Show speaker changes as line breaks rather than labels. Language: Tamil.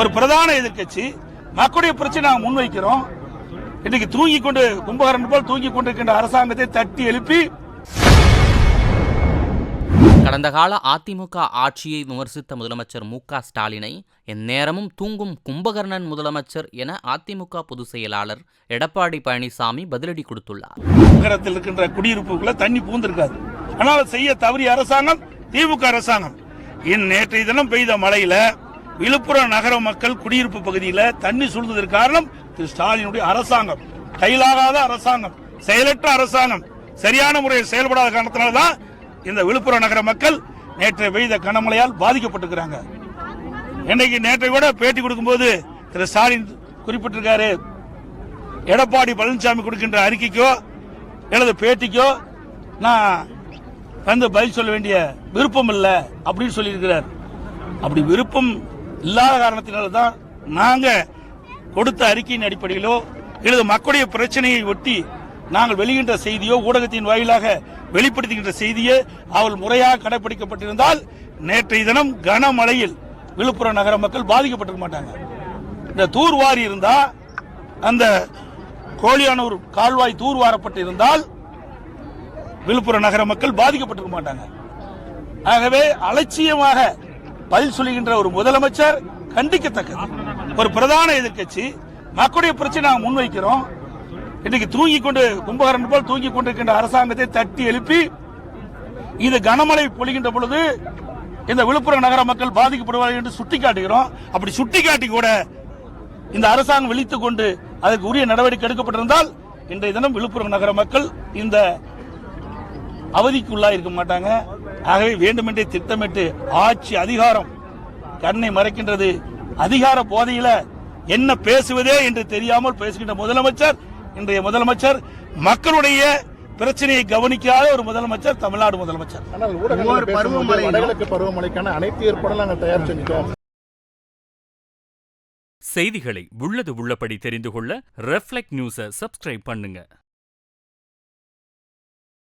ஒரு பிரதான எதிர்க்கட்சி மக்களுடைய பிரச்சனை நாங்கள் முன்வைக்கிறோம். இன்னைக்கு தூங்கி கொண்டு கும்பகரன் போல் தூங்கி கொண்டிருக்கின்ற அரசாங்கத்தை தட்டி எழுப்பி
கடந்த கால அதிமுக ஆட்சியை விமர்சித்த முதலமைச்சர் மு.க. ஸ்டாலினை எந்நேரமும் தூங்கும் கும்பகர்ணன் முதலமைச்சர் என அதிமுக பொதுச் செயலாளர் எடப்பாடி பழனிசாமி பதிலடி கொடுத்துள்ளார்.
நகரத்தில் இருக்கின்ற குடியிருப்புக்குள்ள தண்ணி பூந்திருக்காது. ஆனால் செய்ய தவறிய அரசாங்கம் திமுக அரசாங்கம். நேற்றைய தினம் பெய்த மழையில விழுப்புரம் நகர மக்கள் குடியிருப்பு பகுதியில் தண்ணி சூழ்ந்ததற்கு காரணம் திரு ஸ்டாலினுடைய அரசாங்கம். கையிலாகாத அரசாங்கம், செயலற்ற அரசாங்கம், சரியான முறையில் செயல்படாத காரணத்தினால்தான் இந்த விழுப்புரம் நகர மக்கள் நேற்று பெய்த கனமழையால் பாதிக்கப்பட்டிருக்கிறாங்க. இன்னைக்கு நேற்றை கூட பேட்டி கொடுக்கும்போது திரு ஸ்டாலின் குறிப்பிட்டிருக்காரு, எடப்பாடி பழனிசாமி கொடுக்கின்ற அறிக்கைக்கோ எனது பேட்டிக்கோ நான் வந்து பதில் சொல்ல வேண்டிய விருப்பம் இல்லை அப்படின்னு சொல்லியிருக்கிறார். அப்படி விருப்பம் இல்லாத காரணத்தினால்தான் நாங்க கொடுத்த அறிக்கையின் அடிப்படையிலோ எனது மக்களுடைய பிரச்சனையை ஒட்டி நாங்கள் வெளியிட்ட செய்தியோ ஊடகத்தின் வாயிலாக வெளிப்படுத்துகின்ற செய்தியே அவள் முறையாக கடைபிடிக்கப்பட்டிருந்தால் நேற்றைய தினம் கனமழையில் விழுப்புரம் நகர மக்கள் பாதிக்கப்பட்டிருக்க மாட்டாங்க. இந்த தூர்வாரி இருந்தா, அந்த கோழியானூர் கால்வாய் தூர்வாரப்பட்டு இருந்தால் விழுப்புரம் நகர மக்கள் பாதிக்கப்பட்டிருக்க மாட்டாங்க. ஆகவே அலட்சியமாக பதில் சொல்லுகின்ற ஒரு முதலமைச்சர் கண்டிக்கத்தக்கது. ஒரு பிரதான எதிர்க்கட்சி மக்களுடைய பிரச்சனை நாங்கள் முன்வைக்கிறோம். இன்னைக்கு தூங்கி கொண்டு கும்பகரன் போல் தூங்கி கொண்டிருக்கின்ற அரசாங்கத்தை தட்டி எழுப்பி இது கனமழை பொழிகின்ற பொழுது இந்த விழுப்புரம் நகர மக்கள் பாதிக்கப்படுவார்கள் என்று சுட்டிக்காட்டுகிறோம். அப்படி சுட்டிக்காட்டி கூட இந்த அரசாங்கம் விழித்துக் கொண்டு அதற்கு உரிய நடவடிக்கை எடுக்கப்பட்டிருந்தால் இன்றைய தினம் விழுப்புரம் நகர மக்கள் இந்த அவதிக்குள்ளாக இருக்க மாட்டாங்க. ஆகவே வேண்டுமென்றே திட்டமிட்டு ஆட்சி அதிகாரம் கண்ணை மறைக்கின்றது. அதிகார போதையில என்ன பேசுவதே என்று தெரியாமல் பேசுகின்ற முதலமைச்சர் இன்றைய முதலமைச்சர். மக்களுடைய பிரச்சனையை கவனிக்காத ஒரு முதலமைச்சர் தமிழ்நாடு முதலமைச்சர்.
பருவமழைக்கான அனைத்து ஏற்பாடும் நாங்கள் தயார் செஞ்சுட்டோம்.
செய்திகளை உள்ளது உள்ளபடி தெரிந்து கொள்ள ரெஃப்ளெக்ட் நியூஸை சப்ஸ்கிரைப் பண்ணுங்க.